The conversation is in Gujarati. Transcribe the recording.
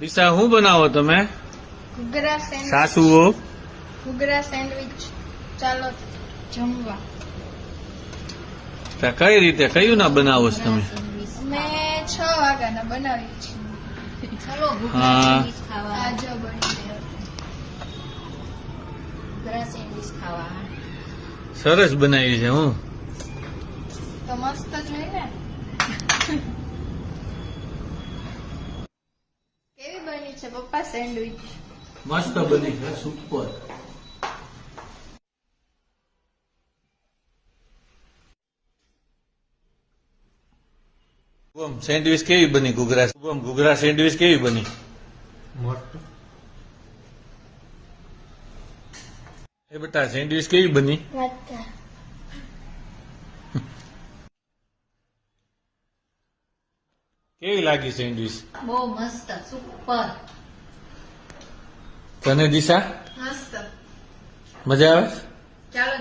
દિશા શું બનાવો તમે? ઘૂઘરા સેન્ડવિચ. સાસુઓ ઘૂઘરા સેન્ડવિચ. ચાલો જમવા. તો કઈ રીતે કયું ના બનાવો છો તમે? અમે 6 વાગ્યાના બનાવીએ છીએ. ચલો હા. ઘૂઘરા સેન્ડવિચ ખાવા. આ જો બની ગયો. ઘૂઘરા સેન્ડવિચ ખાવા. સરસ બનાવી છે. હું તો મસ્ત જ હોય ને. કેવી બની છે પપ્પા સેન્ડવિચ? મસ્ત બની છે. સુપર. શુભમ સેન્ડવિચ કેવી બની? ઘૂઘરા શુભમ ઘૂઘરા સેન્ડવિચ કેવી બની? એ બેટા સેન્ડવિચ કેવી બની? કેવી લાગી સેન્ડવિચ? બહુ મસ્ત સુપર. તને દિશા મસ્ત. મજા આવે? ચાલો